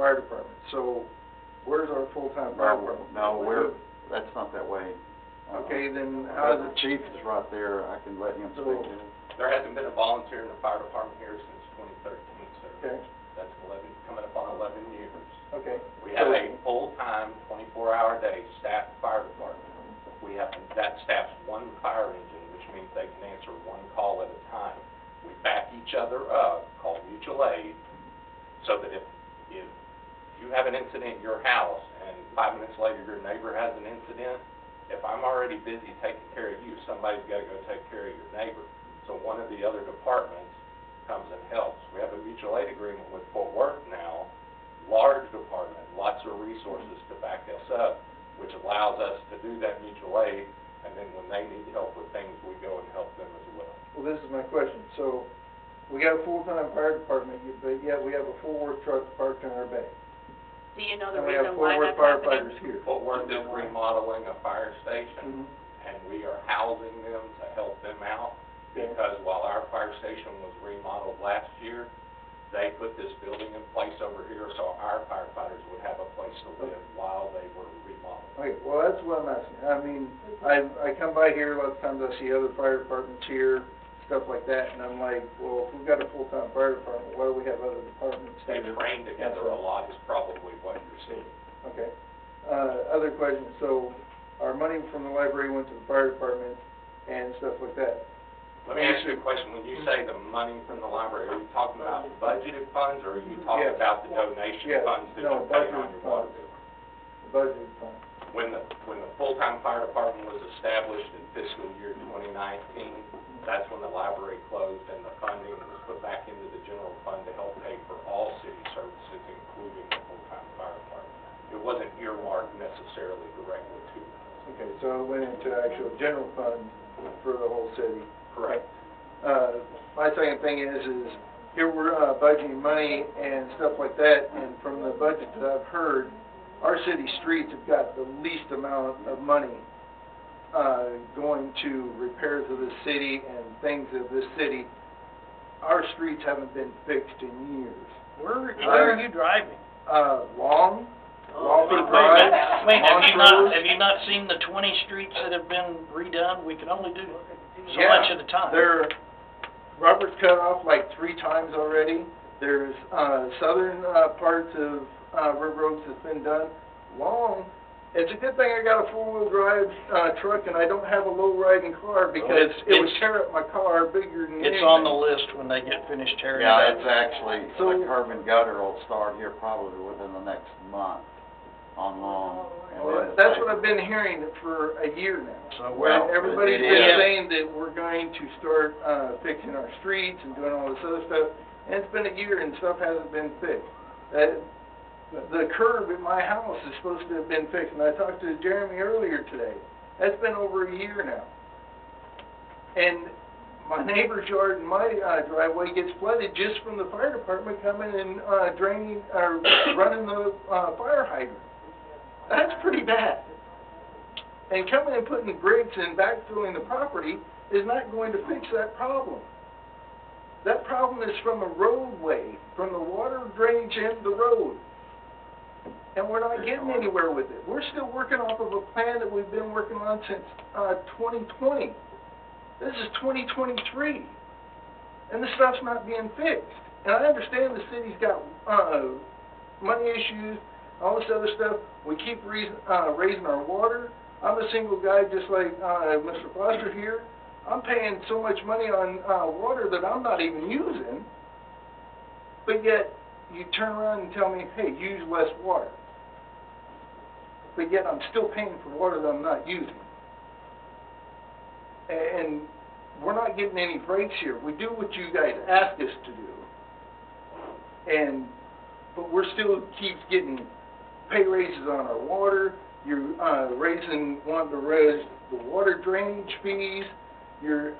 fire department. So where's our full-time fire department? No, that's not that way. Okay, then how does The it? chief is right there, I can let him speak to it. There hasn't been a volunteer in the fire department here since 2013, sir. Okay, That's coming up on 11 years. okay. We have a full-time, 24-hour day staffed fire department. That staffs one fire engine, which means they can answer one call at a time. We back each other up, called mutual aid, so that if you have an incident in your house and 5 minutes later your neighbor has an incident, if I'm already busy taking care of you, somebody's got to go take care of your neighbor. So one of the other departments comes and helps. We have a mutual aid agreement with Fort Worth now, large department, lots of resources to back us up, which allows us to do that mutual aid, and then when they need help with things, we go and help them as well. Well, this is my question. So we got a full-time fire department, but yet we have a Fort Worth truck parked in our bay. Do you know the And we have reason Fort why Worth that's firefighters happening? here. Fort Worth is remodeling a fire station, and we are housing them to help them out, Okay. because while our fire station was remodeled last year, they put this building in place over here so our firefighters would have a place to live while they were remodeled. Okay, well, that's what I'm asking. I mean, I come by here, lots of times I see other fire departments here, stuff like that, and I'm like, well, if we've got a full-time fire department, why do we have other departments They here? train together a lot is probably what you're seeing. Okay. Other questions, so our money from the library went to the fire department and stuff like that. Let me ask you a question. When you say the money from the library, are you talking about budgeted funds, or are you talking Yes. about the donation Yes. funds that No, you're paying on budgeted your water funds. bill? The budget fund. When the full-time fire department was established in fiscal year 2019, that's when the library closed and the funding was put back into the general fund to help pay for all city services, including the full-time fire department. It wasn't earmarked necessarily directly to us. Okay, so it went into actual general fund for the whole city. Correct. My second thing is here we're budgeting money and stuff like that, and from the budget that I've heard, our city streets have got the least amount of money going to repairs of the city and things of this city. Our streets haven't been fixed in years. Where are you driving? Long, Lawford Wait a Drive, minute. Wait, Montrose. have you not seen the 20 streets that have been redone? We can only do so Yeah, much at a time. Robert's cut off like 3 times already. There's southern parts of River Oaks that's been done. Long. It's a good thing I got a 4-wheel drive truck and I don't have a low riding car because it would tear up my car bigger than It's anything. on the list when they get finished tearing it Yeah, up. it's actually, So- the curb and gutter will start here probably within the next month on Long. and Well, then that's the- what I've been hearing for a year now. So Well, Everybody's it been is. saying that we're going to start fixing our streets and doing all this other stuff, and it's been a year and stuff hasn't been fixed. The curb at my house is supposed to have been fixed, and I talked to Jeremy earlier today. That's been over a year now. And my neighbor's yard and my driveway gets flooded just from the fire department coming and draining, or running the fire hydrant. That's pretty bad. And coming and putting bricks and backfilling the property is not going to fix that problem. That problem is from a roadway, from the water drainage into the road. And we're not getting anywhere with it. We're still working off of a plan that we've been working on since 2020. This is 2023. And the stuff's not being fixed. And I understand the city's got money issues, all this other stuff. We keep raising our water. I'm a single guy just like Mr. Foster here. I'm paying so much money on water that I'm not even using. But yet, you turn around and tell me, hey, use less water. But yet I'm still paying for water that I'm not using. And we're not getting any breaks here. We do what you guys ask us to do. But we're still keeps getting pay raises on our water. You're wanting to raise the water drainage fees. And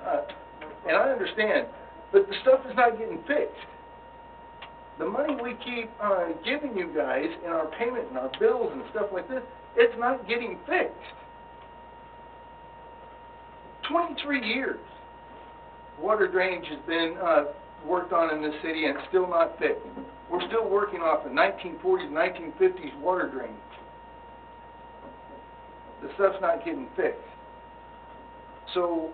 I understand, but the stuff is not getting fixed. The money we keep giving you guys in our payment and our bills and stuff like this, it's not getting fixed. 23 years, water drainage has been worked on in this city and it's still not fixed. we're still working off a 1940s, 1950s water drainage. The stuff's not getting fixed. So,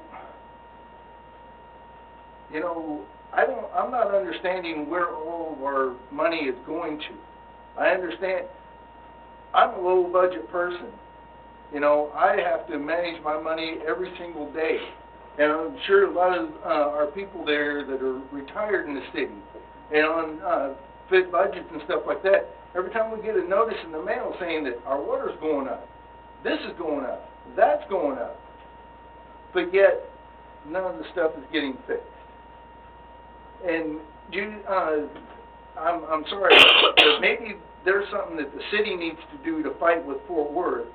you know, I'm not understanding where all of our money is going to. I understand, I'm a low budget person. You know, I have to manage my money every single day. And I'm sure a lot of our people there that are retired in the city and on fit budgets and stuff like that, every time we get a notice in the mail saying that our water's going up, this is going up, that's going up, but yet none of the stuff is getting fixed. And I'm sorry, but maybe there's something that the city needs to do to fight with Fort Worth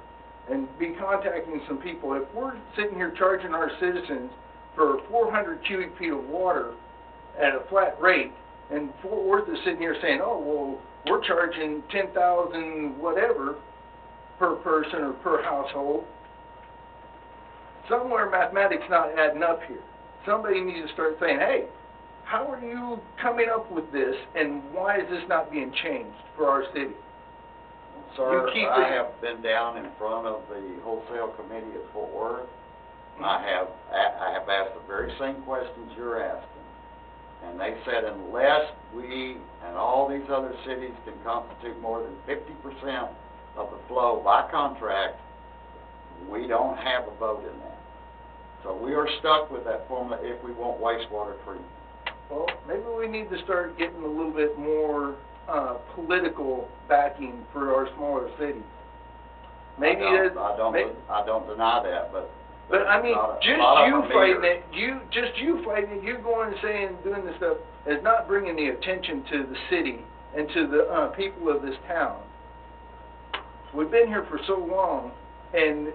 and be contacting some people. If we're sitting here charging our citizens for 400 cubic feet of water at a flat rate, and Fort Worth is sitting here saying, oh, well, we're charging 10,000 whatever per person or per household, somewhere mathematics not adding up here. Somebody needs to start saying, hey, how are you coming up with this, and why is this not being changed for our city? Sir, You keep I it- have been down in front of the wholesale committee at Fort Worth. I have asked the very same questions you're asking. And they said unless we and all these other cities can constitute more than 50% of the flow by contract, we don't have a vote in that. So we are stuck with that formula if we want wastewater treatment. Well, maybe we need to start getting a little bit more political backing for our smaller cities. Maybe I don't deny that, but I mean, a lot just of you them are fighting meters. it, you fighting it, you going and saying, doing this stuff, is not bringing the attention to the city and to the people of this town. We've been here for so long, and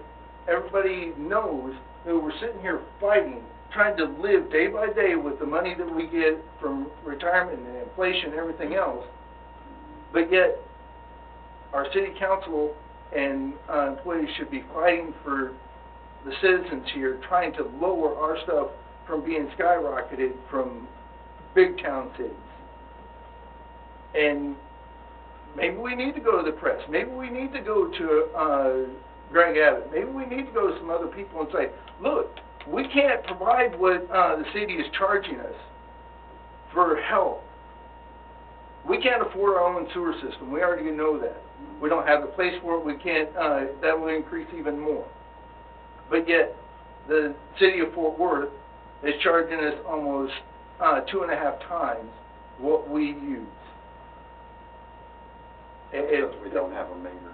everybody knows that we're sitting here fighting, trying to live day by day with the money that we get from retirement and inflation and everything else, but yet our city council and employees should be fighting for the citizens here, trying to lower our stuff from being skyrocketed from big town cities. And maybe we need to go to the press. Maybe we need to go to Greg Abbott. Maybe we need to go to some other people and say, look, we can't provide what the city is charging us for help. We can't afford our own sewer system. We already know that. We don't have the place for it. We can't, that will increase even more. But yet, the city of Fort Worth is charging us almost 2.5 times what we use. Because we don't have a meter.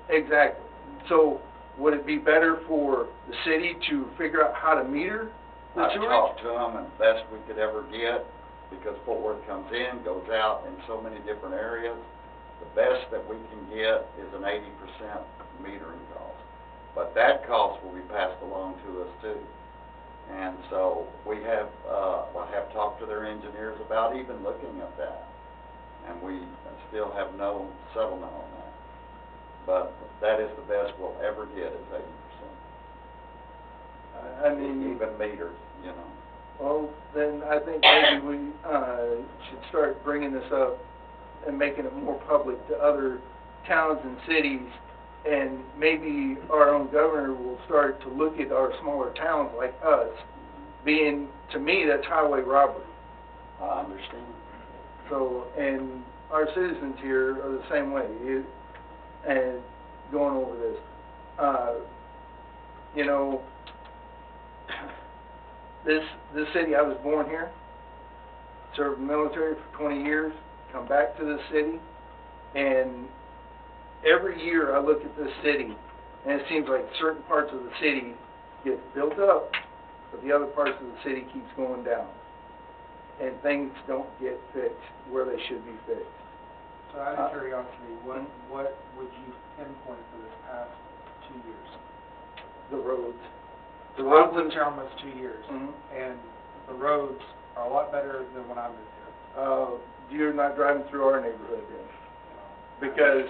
Exactly. So, would it be better for the city to figure out how to meter the I sewage? talked to them, and best we could ever get, because Fort Worth comes in, goes out in so many different areas, the best that we can get is an 80% metering cost. But that cost will be passed along to us too. And so we have, I have talked to their engineers about even looking at that. And we still have no settlement on that. But that is the best we'll ever get is 80%. I mean, Even meters, you know. well, then I think maybe we should start bringing this up and making it more public to other towns and cities, and maybe our own governor will start to look at our smaller towns like us, being, to me, that's highway robbery. I understand. So, and our citizens here are the same way, and going over this, you know, this city, I was born here, served in the military for 20 years, come back to this city, and every year I look at this city, and it seems like certain parts of the city get built up, but the other parts of the city keeps going down, and things don't get fixed where they should be fixed. So out of curiosity, what would you pinpoint for this past 2 years? The roads. The So roads I've lived here almost 2 years, Mhm. and the roads are a lot better than when I moved here. You're not driving through our neighborhood then, because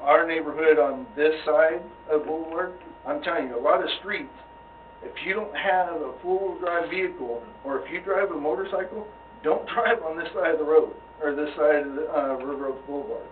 our neighborhood on this side of Boulevard, I'm telling you, a lot of streets, if you don't have a four-wheel drive vehicle, or if you drive a motorcycle, don't drive on this side of the road. or this side of the, River Oaks Boulevard.